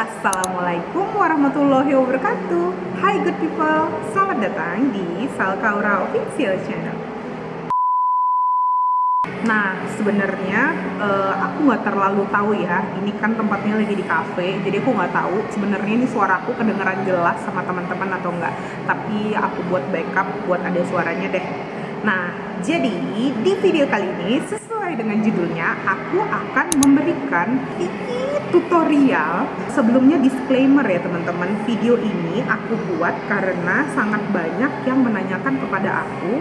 Assalamualaikum warahmatullahi wabarakatuh. Hai good people, selamat datang di Salkaura Official Channel. Nah, sebenarnya aku nggak terlalu tahu ya. Ini kan tempatnya lagi di cafe, jadi aku nggak tahu sebenarnya ini suaraku kedengeran jelas sama teman-teman atau enggak. Tapi aku buat backup buat ada suaranya deh. Nah, jadi di video kali ini sesuai dengan judulnya, aku akan memberikan tutorial. Sebelumnya disclaimer ya teman-teman, video ini aku buat karena sangat banyak yang menanyakan kepada aku,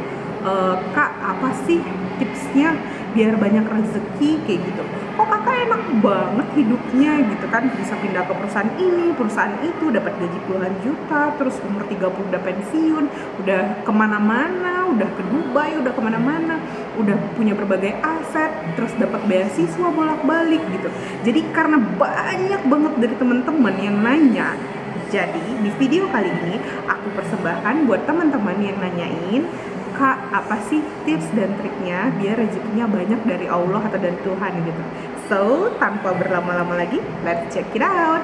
Kak, apa sih tipsnya biar banyak rezeki kayak gitu. Kok kakak enak banget hidupnya gitu kan, bisa pindah ke perusahaan ini, perusahaan itu, dapat gaji puluhan juta, terus umur 30 udah pensiun, udah kemana-mana, udah ke Dubai, udah kemana-mana, udah punya berbagai aset, terus dapat beasiswa bolak-balik gitu. Jadi karena banyak banget dari teman-teman yang nanya, jadi di video kali ini aku persembahkan buat teman-teman yang nanyain, Kak, apa sih tips dan triknya biar rezekinya banyak dari Allah atau dari Tuhan gitu. So, tanpa berlama-lama lagi, let's check it out.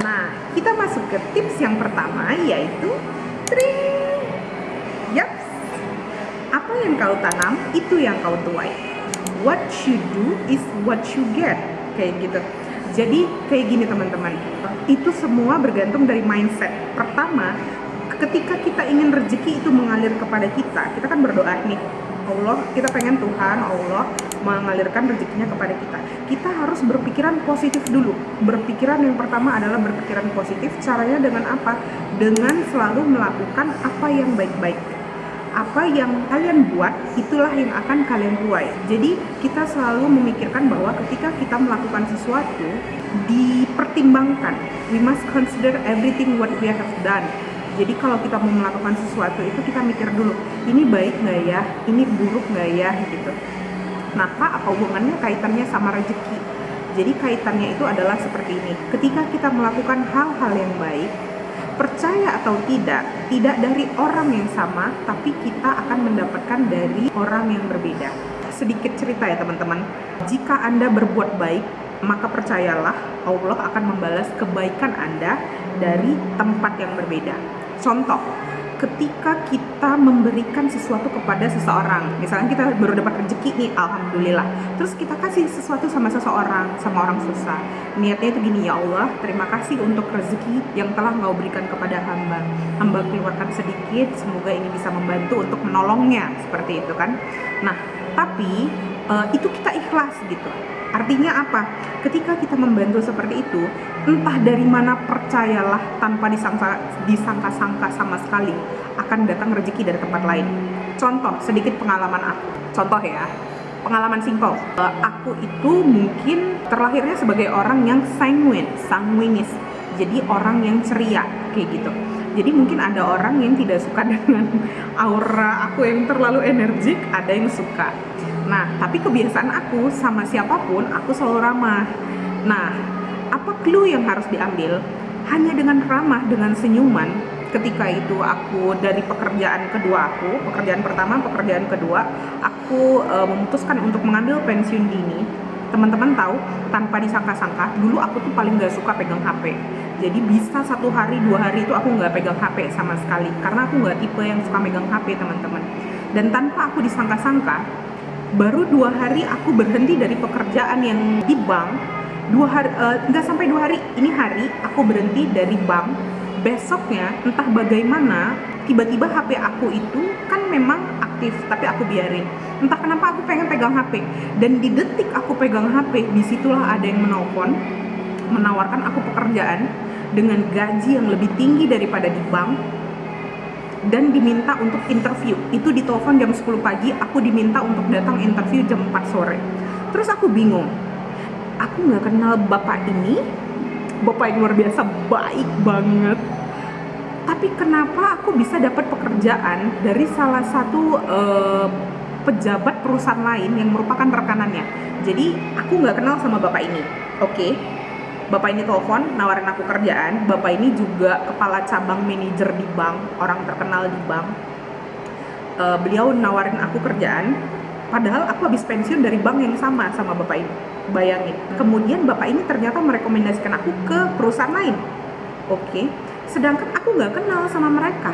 Nah, kita masuk ke tips yang pertama, yaitu tring. Yaps, apa yang kau tanam, itu yang kau tuai. What you do is what you get. Kayak gitu. Jadi, kayak gini teman-teman. Itu semua bergantung dari mindset. Pertama, ketika kita ingin rezeki itu mengalir kepada kita kan berdoa nih, Allah, kita pengen Tuhan Allah mengalirkan rezekinya kepada kita. Kita harus berpikiran positif dulu. Berpikiran yang pertama adalah berpikiran positif. Caranya dengan apa? Dengan selalu melakukan apa yang baik-baik. Apa yang kalian buat, itulah yang akan kalian tuai. Jadi kita selalu memikirkan bahwa ketika kita melakukan sesuatu, dipertimbangkan. We must consider everything what we have done. Jadi kalau kita mau melakukan sesuatu itu kita mikir dulu, ini baik nggak ya, ini buruk nggak ya gitu. Nah Kak, apa hubungannya kaitannya sama rezeki? Jadi kaitannya itu adalah seperti ini. Ketika kita melakukan hal-hal yang baik, percaya atau tidak dari orang yang sama, tapi kita akan mendapatkan dari orang yang berbeda. Sedikit cerita ya teman-teman. Jika Anda berbuat baik, maka percayalah Allah akan membalas kebaikan Anda dari tempat yang berbeda. Contoh, ketika kita memberikan sesuatu kepada seseorang, misalnya kita baru dapat rezeki nih, alhamdulillah, terus kita kasih sesuatu sama seseorang, sama orang susah, niatnya itu gini, ya Allah, terima kasih untuk rezeki yang telah Engkau berikan kepada hamba keluarkan sedikit, semoga ini bisa membantu untuk menolongnya, seperti itu kan. Nah, tapi itu kita ikhlas gitu. Artinya apa? Ketika kita membantu seperti itu, entah dari mana, percayalah, tanpa disangka-sangka sama sekali akan datang rezeki dari tempat lain. Contoh, sedikit pengalaman aku. Contoh ya, pengalaman simpel. Aku itu mungkin terlahirnya sebagai orang yang sanguinis. Jadi orang yang ceria, kayak gitu. Jadi mungkin ada orang yang tidak suka dengan aura aku yang terlalu energik, ada yang suka. Nah, tapi kebiasaan aku sama siapapun, aku selalu ramah. Nah, apa clue yang harus diambil? Hanya dengan ramah, dengan senyuman. Ketika itu aku dari pekerjaan pertama, pekerjaan kedua, aku memutuskan untuk mengambil pensiun dini. Teman-teman tahu, tanpa disangka-sangka, dulu aku tuh paling gak suka pegang HP. Jadi bisa 1 hari, 2 hari itu aku gak pegang HP sama sekali. Karena aku gak tipe yang suka megang HP, teman-teman. Dan tanpa aku disangka-sangka, baru 2 hari aku berhenti dari pekerjaan yang di bank. 2 hari, nggak sampai 2 hari, ini hari aku berhenti dari bank. Besoknya entah bagaimana, tiba-tiba HP aku itu kan memang aktif, tapi aku biarin. Entah kenapa aku pengen pegang HP. Dan di detik aku pegang HP, disitulah ada yang menawarkan aku pekerjaan dengan gaji yang lebih tinggi daripada di bank. Dan diminta untuk interview. Itu ditelepon jam 10 pagi, aku diminta untuk datang interview jam 4 sore. Terus aku bingung. Aku gak kenal bapak ini. Bapak yang luar biasa, baik banget. Tapi kenapa aku bisa dapat pekerjaan dari salah satu pejabat perusahaan lain yang merupakan rekanannya. Jadi aku gak kenal sama bapak ini. Oke. Bapak ini telepon, nawarin aku kerjaan. Bapak ini juga kepala cabang manajer di bank, orang terkenal di bank. Beliau nawarin aku kerjaan, padahal aku habis pensiun dari bank yang sama bapak ini. Bayangin. Kemudian bapak ini ternyata merekomendasikan aku ke perusahaan lain. Oke. Sedangkan aku nggak kenal sama mereka.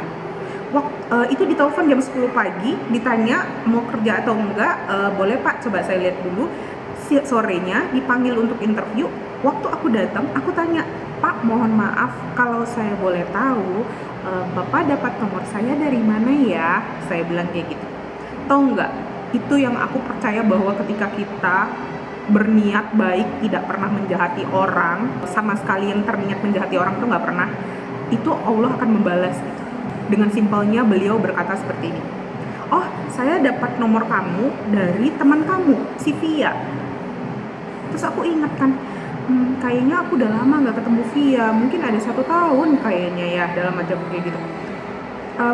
Itu ditelepon jam 10 pagi, ditanya mau kerja atau enggak. Boleh pak, coba saya lihat dulu. Sorenya dipanggil untuk interview. Waktu aku datang, aku tanya, pak mohon maaf kalau saya boleh tahu, bapak dapat nomor saya dari mana ya? Saya bilang kayak gitu. Tahu nggak, itu yang aku percaya bahwa ketika kita berniat baik, tidak pernah menjahati orang, sama sekali yang terniat menjahati orang tuh nggak pernah, itu Allah akan membalas gitu. Dengan simpelnya beliau berkata seperti ini, oh saya dapat nomor kamu dari teman kamu, si Via. Terus aku ingat kan, kayaknya aku udah lama nggak ketemu Via, mungkin ada 1 tahun kayaknya ya dalam aja kayak gitu.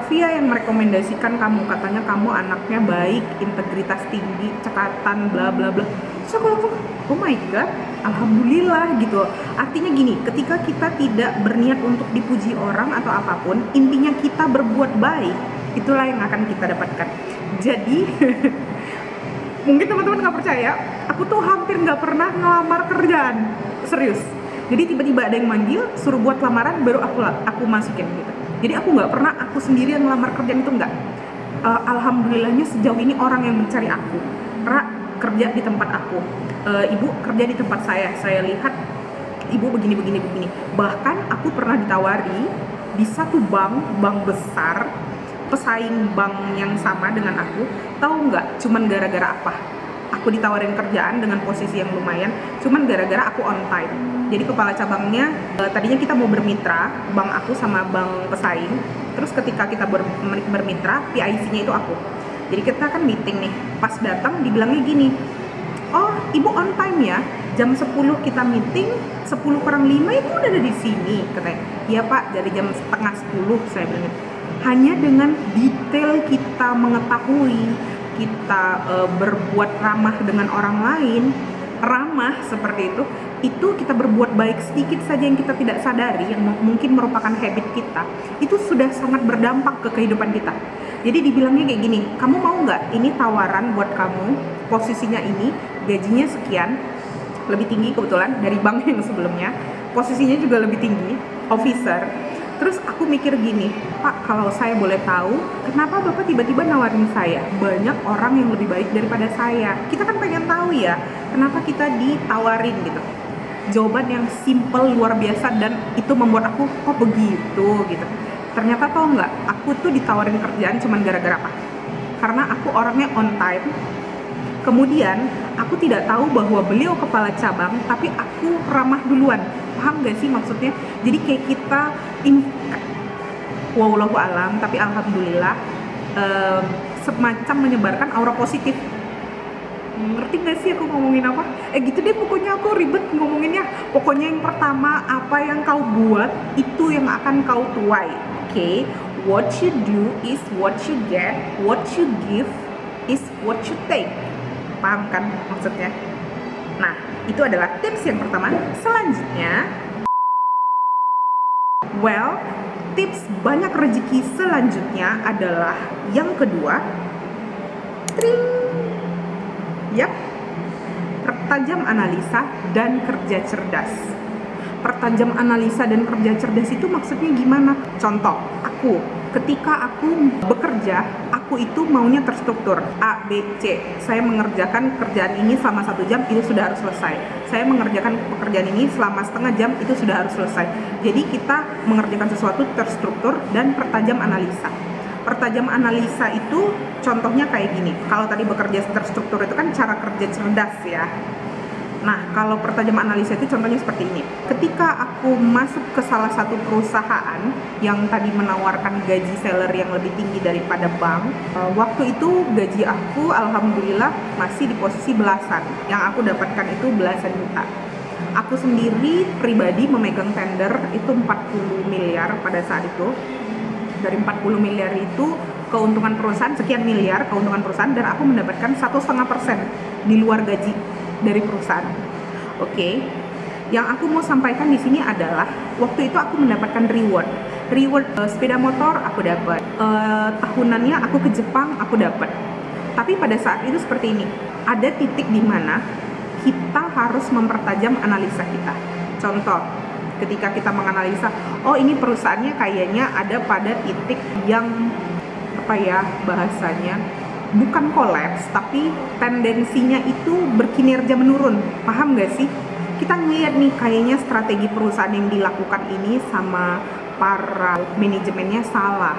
Via yang merekomendasikan kamu, katanya kamu anaknya baik, integritas tinggi, cekatan, bla bla bla. Terus aku langsung, oh my god, alhamdulillah gitu. Artinya gini, ketika kita tidak berniat untuk dipuji orang atau apapun, intinya kita berbuat baik, itulah yang akan kita dapatkan. Jadi mungkin teman-teman nggak percaya, aku tuh hampir nggak pernah ngelamar kerjaan, serius. Jadi tiba-tiba ada yang manggil, suruh buat lamaran, baru aku masukin gitu. Jadi aku nggak pernah aku sendirian ngelamar kerjaan, itu nggak. Alhamdulillahnya sejauh ini orang yang mencari aku, kerja di tempat aku, ibu kerja di tempat saya lihat ibu begini. Bahkan aku pernah ditawari di satu bank besar, pesaing bank yang sama dengan aku. Tahu nggak, cuman gara-gara apa aku ditawarin kerjaan dengan posisi yang lumayan? Cuman gara-gara aku on time. Jadi kepala cabangnya, tadinya kita mau bermitra, bank aku sama bank pesaing. Terus ketika kita bermitra, PIC-nya itu aku. Jadi kita kan meeting nih, pas datang dibilangnya gini, oh ibu on time ya, jam 10 kita meeting, 10 kurang 5 ibu udah ada di sini, katanya. Iya pak, dari jam setengah 10, saya bilang. Hanya dengan detail kita mengetahui, kita berbuat ramah dengan orang lain, ramah seperti itu kita berbuat baik sedikit saja yang kita tidak sadari, yang mungkin merupakan habit kita, itu sudah sangat berdampak ke kehidupan kita. Jadi dibilangnya kayak gini, kamu mau nggak ini tawaran buat kamu, posisinya ini, gajinya sekian, lebih tinggi kebetulan dari bank yang sebelumnya, posisinya juga lebih tinggi, officer. Terus aku mikir gini, Pak, kalau saya boleh tahu, kenapa Bapak tiba-tiba nawarin saya? Banyak orang yang lebih baik daripada saya. Kita kan pengen tahu ya, kenapa kita ditawarin gitu. Jawaban yang simple, luar biasa, dan itu membuat aku, oh begitu gitu. Ternyata tau nggak, aku tuh ditawarin kerjaan cuman gara-gara apa? Karena aku orangnya on time. Kemudian, aku tidak tahu bahwa beliau kepala cabang, tapi aku ramah duluan. Paham gak sih maksudnya? Jadi kayak kita wallahu alam, tapi alhamdulillah semacam menyebarkan aura positif. Ngerti gak sih aku ngomongin apa? Gitu deh, pokoknya aku ribet ngomonginnya. Pokoknya yang pertama, apa yang kau buat itu yang akan kau tuai. Okay? What you do is what you get, what you give is what you take. Paham kan maksudnya? Nah, itu adalah tips yang pertama. Selanjutnya, tips banyak rezeki selanjutnya adalah yang kedua. Tring. Yap. Pertajam analisa dan kerja cerdas. Pertajam analisa dan kerja cerdas itu maksudnya gimana? Contoh, ketika aku bekerja, aku itu maunya terstruktur A, B, C. Saya mengerjakan kerjaan ini selama 1 jam, itu sudah harus selesai. Saya mengerjakan pekerjaan ini selama setengah jam, itu sudah harus selesai. Jadi kita mengerjakan sesuatu terstruktur dan pertajam analisa. Pertajam analisa itu contohnya kayak gini. Kalau tadi bekerja terstruktur itu kan cara kerja cerdas ya. Nah, kalau pertajam analisa itu contohnya seperti ini. Ketika aku masuk ke salah satu perusahaan yang tadi menawarkan gaji salary yang lebih tinggi daripada bank, waktu itu gaji aku alhamdulillah masih di posisi belasan. Yang aku dapatkan itu belasan juta. Aku sendiri pribadi memegang tender itu 40 miliar pada saat itu. Dari 40 miliar itu keuntungan perusahaan sekian miliar keuntungan perusahaan, dan aku mendapatkan 1,5% di luar gaji dari perusahaan. Oke. Yang aku mau sampaikan di sini adalah waktu itu aku mendapatkan reward sepeda motor aku dapat, tahunannya aku ke Jepang aku dapat. Tapi pada saat itu seperti ini, ada titik di mana kita harus mempertajam analisa kita. Contoh, ketika kita menganalisa, oh ini perusahaannya kayaknya ada pada titik yang bahasanya bukan kolaps, tapi tendensinya itu berkinerja menurun. Paham gak sih? Kita ngeliat nih, kayaknya strategi perusahaan yang dilakukan ini sama para manajemennya salah.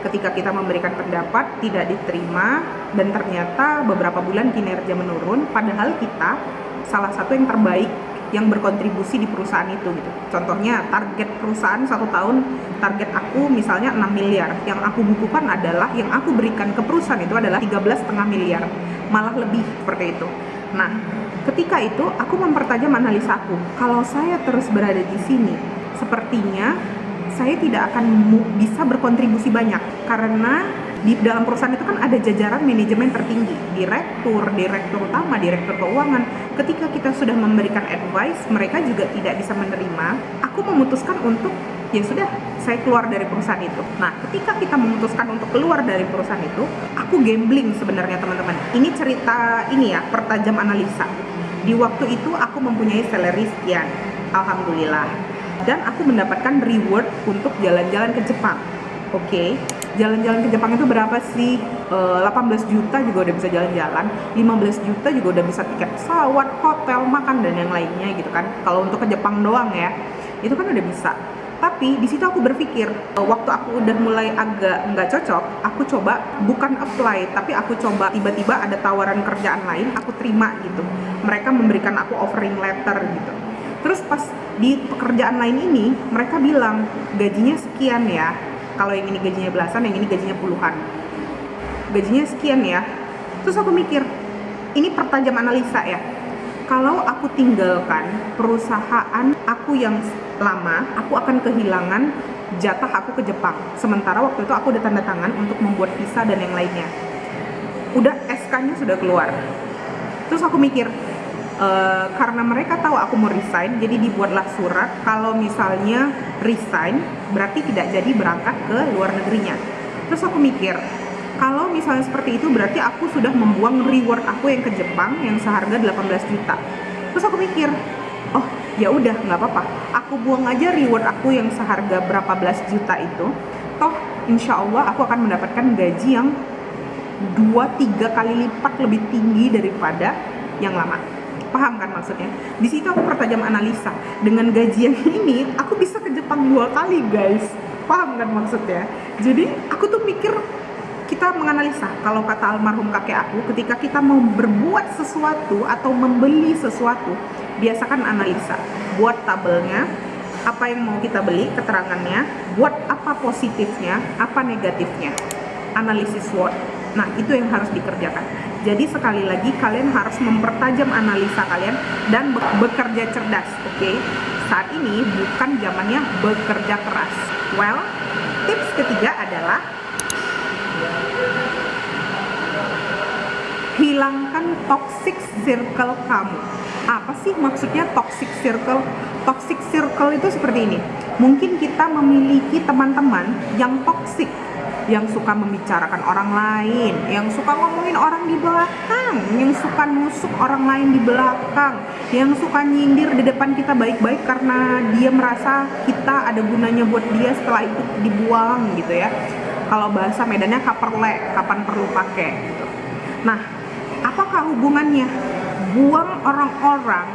Ketika kita memberikan pendapat tidak diterima, dan ternyata beberapa bulan kinerja menurun, padahal kita salah satu yang terbaik yang berkontribusi di perusahaan itu gitu. Contohnya target perusahaan 1 tahun, target aku misalnya 6 miliar. Yang aku bukukan adalah, yang aku berikan ke perusahaan itu adalah 13,5 miliar, malah lebih seperti itu. Nah, ketika itu aku mempertajam analisa aku. Kalau saya terus berada di sini, sepertinya saya tidak akan bisa berkontribusi banyak, karena di dalam perusahaan itu kan ada jajaran manajemen tertinggi, direktur utama, direktur keuangan. Ketika kita sudah memberikan advice, mereka juga tidak bisa menerima. Aku memutuskan untuk, ya sudah, saya keluar dari perusahaan itu. Nah, ketika kita memutuskan untuk keluar dari perusahaan itu, aku gambling sebenarnya teman-teman. Ini cerita ini ya, pertajam analisa. Di waktu itu aku mempunyai salary sekian, alhamdulillah. Dan aku mendapatkan reward untuk jalan-jalan ke Jepang. Oke, jalan-jalan ke Jepang itu berapa sih? 18 juta juga udah bisa jalan-jalan, 15 juta juga udah bisa tiket pesawat, hotel, makan, dan yang lainnya gitu kan. Kalau untuk ke Jepang doang ya, itu kan udah bisa. Tapi di situ aku berpikir, waktu aku udah mulai agak nggak cocok, aku coba bukan apply, tapi aku coba tiba-tiba ada tawaran kerjaan lain, aku terima gitu. Mereka memberikan aku offering letter gitu. Terus pas di pekerjaan lain ini, mereka bilang gajinya sekian ya. Kalau yang ini gajinya belasan, yang ini gajinya puluhan. Gajinya sekian ya. Terus aku mikir, ini pertajam analisa ya. Kalau aku tinggalkan perusahaan aku yang lama, aku akan kehilangan jatah aku ke Jepang. Sementara waktu itu aku udah tanda tangan untuk membuat visa dan yang lainnya. Udah SK-nya sudah keluar. Terus aku mikir, karena mereka tahu aku mau resign, jadi dibuatlah surat kalau misalnya resign berarti tidak jadi berangkat ke luar negerinya. Terus aku mikir, kalau misalnya seperti itu berarti aku sudah membuang reward aku yang ke Jepang yang seharga 18 juta. Terus aku mikir, oh ya udah nggak apa-apa, aku buang aja reward aku yang seharga berapa belas juta itu. Toh insya Allah aku akan mendapatkan gaji yang 2-3 kali lipat lebih tinggi daripada yang lama. Paham kan maksudnya? Di situ aku pertajam analisa. Dengan gaji yang ini, aku bisa ke Jepang 2 kali, guys. Paham kan maksudnya? Jadi, aku tuh mikir, kita menganalisa. Kalau kata almarhum kakek aku, ketika kita mau berbuat sesuatu atau membeli sesuatu, biasakan analisa. Buat tabelnya, apa yang mau kita beli, keterangannya, buat apa positifnya, apa negatifnya. Analisis SWOT. Nah, itu yang harus dikerjakan. Jadi sekali lagi kalian harus mempertajam analisa kalian dan bekerja cerdas, oke? Saat ini bukan zamannya bekerja keras. Well, tips ketiga adalah hilangkan toxic circle kamu. Apa sih maksudnya toxic circle? Toxic circle itu seperti ini. Mungkin kita memiliki teman-teman yang toxic, yang suka membicarakan orang lain, yang suka ngomongin orang di belakang, yang suka nusuk orang lain di belakang, yang suka nyindir di depan kita baik-baik karena dia merasa kita ada gunanya buat dia, setelah itu dibuang gitu ya. Kalau bahasa Medannya kaperle, kapan perlu pakai gitu. Nah, apakah hubungannya? Buang orang-orang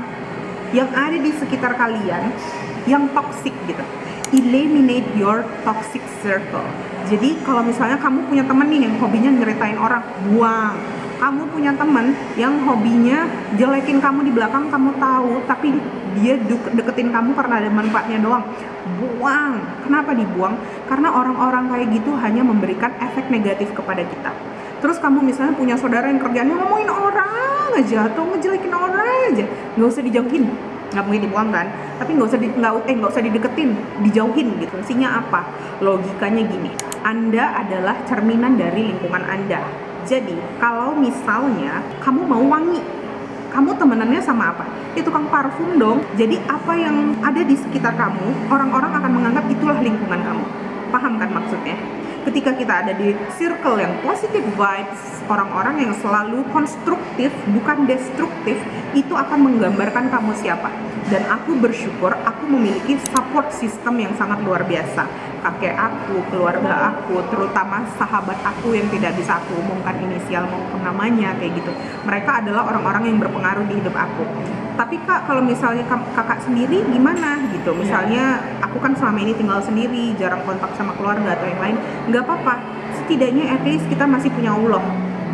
yang ada di sekitar kalian yang toxic gitu. Eliminate your toxic circle. Jadi kalau misalnya kamu punya teman nih yang hobinya nyeritain orang, buang. Kamu punya teman yang hobinya jelekin kamu di belakang, kamu tahu, tapi dia deketin kamu karena ada manfaatnya doang, buang. Kenapa dibuang? Karena orang-orang kayak gitu hanya memberikan efek negatif kepada kita. Terus kamu misalnya punya saudara yang kerjanya ngomongin orang aja atau ngejelekin orang aja, nggak usah dijauhin. Nggak mungkin dibuang kan, tapi nggak usah dideketin, dijauhin gitu. Fungsinya apa? Logikanya gini, Anda adalah cerminan dari lingkungan Anda. Jadi kalau misalnya kamu mau wangi, kamu temenannya sama apa? Ya tukang parfum dong. Jadi apa yang ada di sekitar kamu, orang-orang akan menganggap itulah lingkungan kamu. Paham kan maksudnya? ketika kita ada di circle yang positive vibes, orang-orang yang selalu konstruktif bukan destruktif, itu akan menggambarkan kamu siapa. Dan aku bersyukur aku memiliki support system yang sangat luar biasa. Kakek aku, keluarga aku, terutama sahabat aku yang tidak bisa aku umumkan inisial maupun namanya kayak gitu. Mereka adalah orang-orang yang berpengaruh di hidup aku. Tapi Kak, kalau misalnya kakak sendiri gimana gitu? Misalnya aku kan selama ini tinggal sendiri, jarang kontak sama keluarga atau yang lain. Nggak apa-apa, setidaknya at least kita masih punya Allah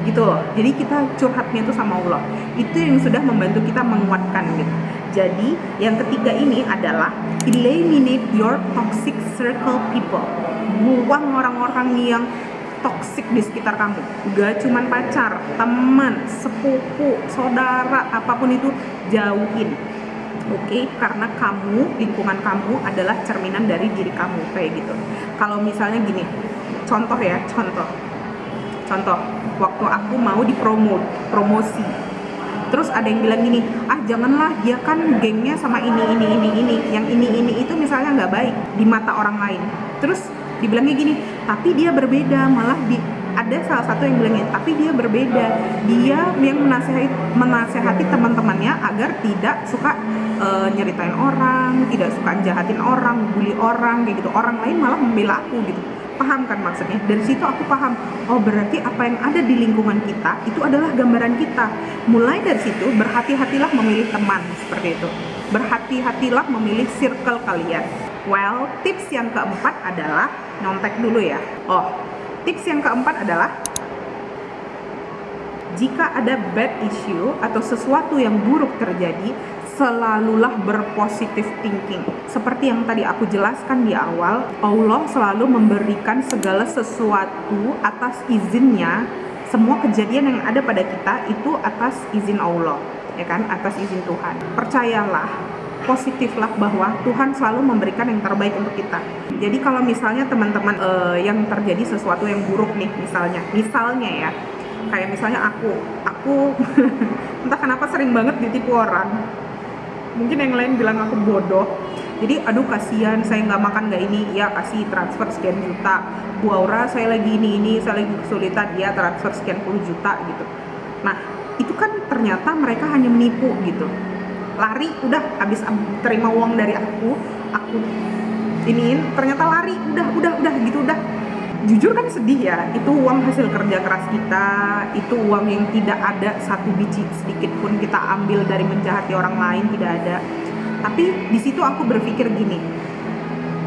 gitu loh. Jadi kita curhatnya tuh sama Allah. Itu yang sudah membantu kita menguatkan gitu. Jadi yang ketiga ini adalah eliminate your toxic circle people. Buang orang-orang yang toxic di sekitar kamu. Gak cuman pacar, teman, sepupu, saudara, apapun itu jauhin. Oke, karena kamu, lingkungan kamu adalah cerminan dari diri kamu kayak gitu. Kalau misalnya gini, contoh, waktu aku mau promosi, terus ada yang bilang gini, janganlah, dia kan gengnya sama ini, yang ini itu misalnya nggak baik di mata orang lain. Terus dibilangnya gini, tapi dia berbeda, malah ada salah satu yang bilangnya, tapi dia berbeda, dia yang menasehati teman-temannya agar tidak suka nyeritain orang, tidak suka jahatin orang, bully orang kayak gitu. Orang lain malah membela aku gitu. Paham kan maksudnya? Dari situ aku paham, oh berarti apa yang ada di lingkungan kita itu adalah gambaran kita. Mulai dari situ berhati-hatilah memilih teman seperti itu. Berhati-hatilah memilih circle kalian. Well, tips yang keempat adalah, nyontek dulu ya. Tips yang keempat adalah, jika ada bad issue atau sesuatu yang buruk terjadi, selalulah berpositif thinking. Seperti yang tadi aku jelaskan di awal, Allah selalu memberikan segala sesuatu atas izinnya. Semua kejadian yang ada pada kita itu atas izin Allah, ya kan? Atas izin Tuhan. Percayalah, positiflah bahwa Tuhan selalu memberikan yang terbaik untuk kita. Jadi kalau misalnya teman-teman yang terjadi sesuatu yang buruk nih, misalnya ya, kayak misalnya aku entah kenapa sering banget ditipu orang. Mungkin yang lain bilang aku bodoh. Jadi aduh kasihan, saya nggak makan nggak ini, ya kasih transfer sekian juta. Bu Aura, saya lagi ini, saya lagi kesulitan, ya transfer sekian puluh juta gitu. Nah itu kan ternyata mereka hanya menipu gitu. Lari, udah habis terima uang dari aku iniin, ternyata lari, udah gitu, udah. Jujur kan sedih ya, itu uang hasil kerja keras kita, itu uang yang tidak ada satu biji sedikit pun kita ambil dari menjahati orang lain, tidak ada. Tapi di situ aku berpikir gini,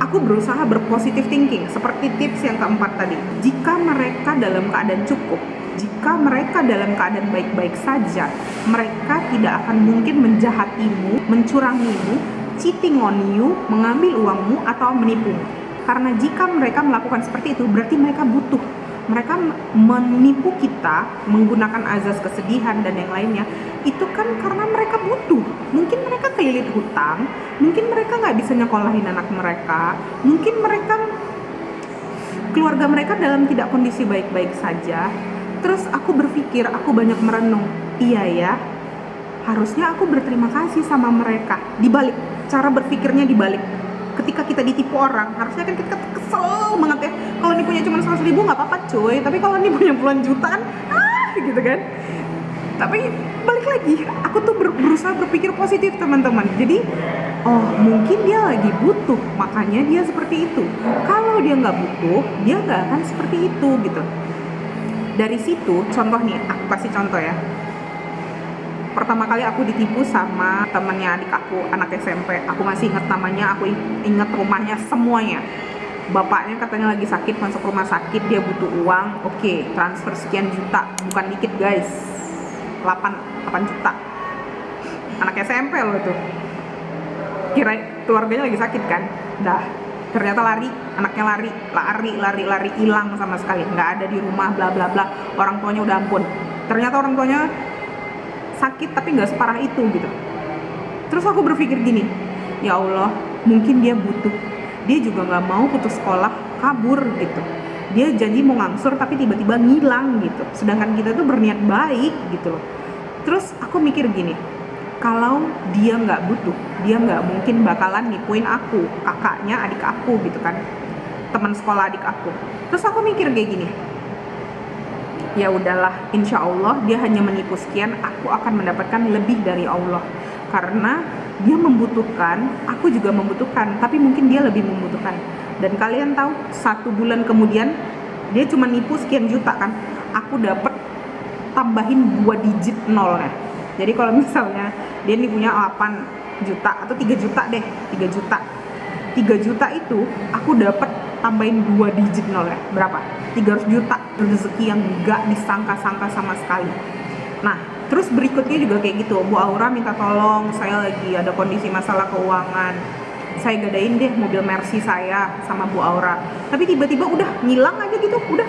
aku berusaha berpositif thinking, seperti tips yang keempat tadi. Jika mereka dalam keadaan cukup, jika mereka dalam keadaan baik-baik saja, mereka tidak akan mungkin menjahatimu, mencurangimu, cheating on you, mengambil uangmu atau menipumu. Karena jika mereka melakukan seperti itu, berarti mereka butuh. Mereka menipu kita menggunakan azas kesedihan dan yang lainnya. Itu kan karena mereka butuh. Mungkin mereka kelilit hutang, mungkin mereka nggak bisa nyekolahin anak mereka, mungkin mereka, keluarga mereka dalam tidak kondisi baik-baik saja. Terus aku berpikir, aku banyak merenung, iya ya, harusnya aku berterima kasih sama mereka. Dibalik, cara berpikirnya dibalik. Ketika kita ditipu orang, harusnya kan kita kesel banget ya. Kalau nipunya cuma 100 ribu nggak apa-apa cuy, tapi kalau nipunya puluhan jutaan, gitu kan. Tapi balik lagi, aku tuh berusaha berpikir positif teman-teman. Jadi, mungkin dia lagi butuh, makanya dia seperti itu. Kalau dia nggak butuh, dia nggak akan seperti itu gitu. Dari situ, contoh nih, aku kasih contoh ya. Pertama kali aku ditipu sama temannya adik aku, anak SMP. Aku masih ingat namanya, aku ingat rumahnya, semuanya. Bapaknya katanya lagi sakit, masuk rumah sakit, dia butuh uang. Oke, transfer sekian juta, bukan dikit guys, 8 juta. Anak SMP loh tuh. Kira keluarganya lagi sakit kan. Ternyata anaknya lari, hilang sama sekali, nggak ada di rumah, bla bla bla. Orang tuanya udah ampun. Ternyata orang tuanya sakit tapi nggak separah itu gitu. Terus aku berpikir gini, ya Allah, mungkin dia butuh, dia juga nggak mau putus sekolah kabur gitu, dia janji mau ngangsur tapi tiba-tiba ngilang gitu, sedangkan kita tuh berniat baik gitu loh. Terus aku mikir gini, kalau dia nggak butuh, dia nggak mungkin bakalan nipuin aku, kakaknya adik aku gitu kan. teman sekolah adik aku. Terus aku mikir kayak gini, ya udahlah, insya Allah dia hanya menipu sekian, aku akan mendapatkan lebih dari Allah. Karena dia membutuhkan, aku juga membutuhkan, tapi mungkin dia lebih membutuhkan. Dan kalian tahu, 1 bulan kemudian dia cuma nipu sekian juta kan, aku dapat tambahin 2 digit nolnya. Jadi kalau misalnya dia nih punya 8 juta atau 3 juta deh, 3 juta itu aku dapat tambahin 2 digit nolnya. Berapa? 300 juta rezeki yang gak disangka-sangka sama sekali. Nah, terus berikutnya juga kayak gitu, Bu Aura minta tolong, saya lagi ada kondisi masalah keuangan, saya gadain deh mobil Mercy saya sama Bu Aura, tapi tiba-tiba udah ngilang aja gitu, udah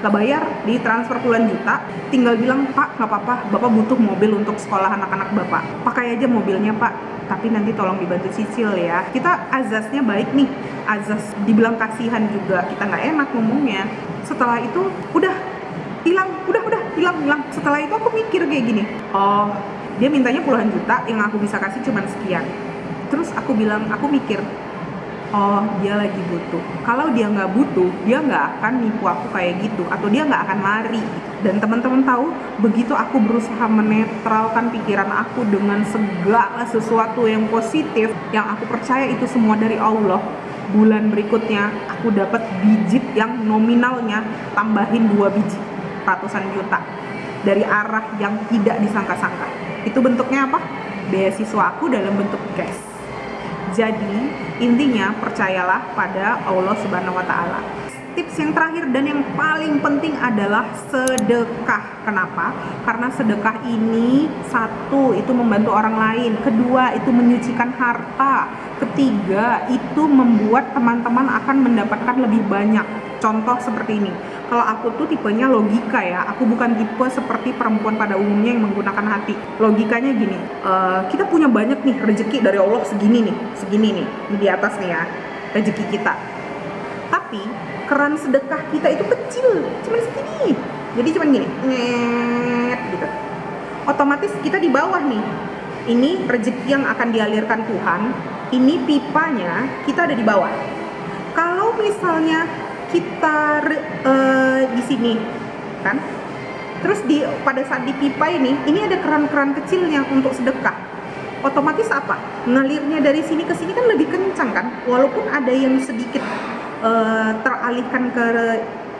gak bayar, ditransfer puluhan juta, tinggal bilang, Pak gak apa-apa, Bapak butuh mobil untuk sekolah anak-anak Bapak, pakai aja mobilnya Pak, tapi nanti tolong dibantu cicil ya. Kita azasnya baik nih, azas dibilang kasihan juga, kita gak enak ngomongnya. Setelah itu udah hilang. Setelah itu aku mikir kayak gini, oh dia mintanya puluhan juta, yang aku bisa kasih cuma sekian. Terus aku mikir, oh dia lagi butuh. Kalau dia nggak butuh, dia nggak akan nipu aku kayak gitu, atau dia nggak akan lari. Dan teman-teman tahu, begitu aku berusaha menetralkan pikiran aku dengan segala sesuatu yang positif, yang aku percaya itu semua dari Allah, bulan berikutnya aku dapat digit yang nominalnya tambahin 2 biji, ratusan juta, dari arah yang tidak disangka-sangka. Itu bentuknya apa? Beasiswa aku dalam bentuk cash. Jadi intinya percayalah pada Allah Subhanahu wa Ta'ala. Tips yang terakhir dan yang paling penting adalah sedekah. Kenapa? Karena sedekah ini, 1, itu membantu orang lain, 2, itu menyucikan harta, 3, itu membuat teman-teman akan mendapatkan lebih banyak. Contoh seperti ini, kalau aku tuh tipenya logika ya, aku bukan tipe seperti perempuan pada umumnya yang menggunakan hati. Logikanya gini, kita punya banyak nih rezeki dari Allah, segini nih ini di atas nih ya, rezeki kita. Tapi keran sedekah kita itu kecil, cuma segini. Jadi cuma gini, gitu. Otomatis kita di bawah nih. Ini rezeki yang akan dialirkan Tuhan. Ini pipanya, kita ada di bawah. Kalau misalnya kita di sini, kan? Terus pada saat di pipa ini ada keran-keran kecilnya untuk sedekah. Otomatis apa? Ngalirnya dari sini ke sini kan lebih kencang kan? Walaupun ada yang sedikit teralihkan ke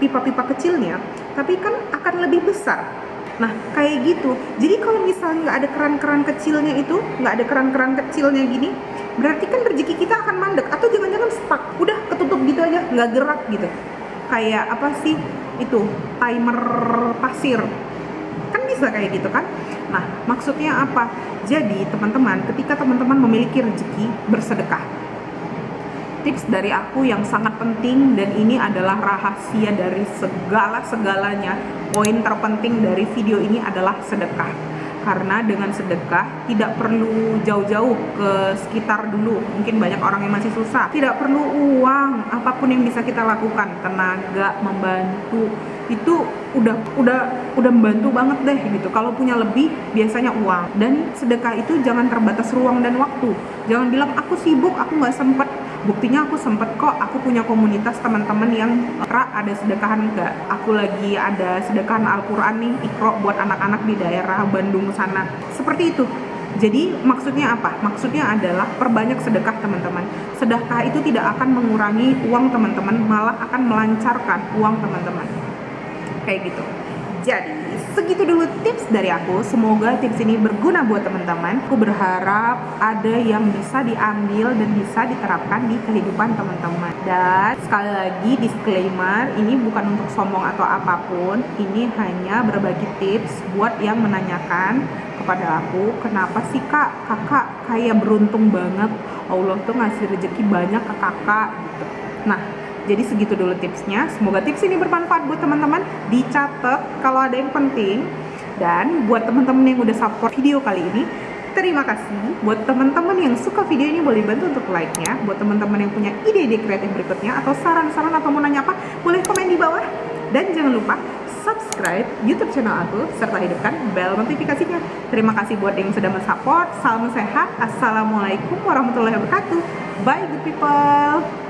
pipa-pipa kecilnya, tapi kan akan lebih besar. Nah, kayak gitu. Jadi kalau misalnya nggak ada keran-keran kecilnya itu, nggak ada keran-keran kecilnya gini, berarti kan rezeki kita akan mandek, atau jangan-jangan stuck, udah ketutup gitu aja, nggak gerak gitu. Kayak apa sih itu, timer pasir, kan bisa kayak gitu kan. Nah, maksudnya apa? Jadi teman-teman, ketika teman-teman memiliki rezeki, bersedekah. Tips dari aku yang sangat penting, dan ini adalah rahasia dari segala-segalanya. Poin terpenting dari video ini adalah sedekah. Karena dengan sedekah tidak perlu jauh-jauh ke sekitar dulu. Mungkin banyak orang yang masih susah. Tidak perlu uang, apapun yang bisa kita lakukan, tenaga, membantu, itu udah membantu banget deh gitu. Kalau punya lebih, biasanya uang. Dan sedekah itu jangan terbatas ruang dan waktu. Jangan bilang aku sibuk, aku nggak sempet. Buktinya aku sempet kok, aku punya komunitas teman-teman yang ada sedekahan enggak. Aku lagi ada sedekahan Al-Quran nih, Iqra buat anak-anak di daerah Bandung sana. Seperti itu. Jadi maksudnya apa? Maksudnya adalah perbanyak sedekah teman-teman. Sedekah itu tidak akan mengurangi uang teman-teman, malah akan melancarkan uang teman-teman. Kayak gitu. Jadi segitu dulu tips dari aku. Semoga tips ini berguna buat teman-teman. Aku berharap ada yang bisa diambil dan bisa diterapkan di kehidupan teman-teman. Dan sekali lagi disclaimer, ini bukan untuk sombong atau apapun. Ini hanya berbagi tips buat yang menanyakan kepada aku, kenapa sih kakak kayak beruntung banget, Allah tuh ngasih rezeki banyak ke kakak gitu. Nah, jadi segitu dulu tipsnya. Semoga tips ini bermanfaat buat teman-teman. Dicatat kalau ada yang penting. Dan buat teman-teman yang udah support video kali ini, terima kasih. Buat teman-teman yang suka video ini, boleh bantu untuk like-nya. Buat teman-teman yang punya ide-ide kreatif berikutnya atau saran-saran atau mau nanya apa, boleh komen di bawah. Dan jangan lupa subscribe YouTube channel aku serta hidupkan bel notifikasinya. Terima kasih buat yang sudah mensupport. Salam sehat. Assalamualaikum warahmatullahi wabarakatuh. Bye good people.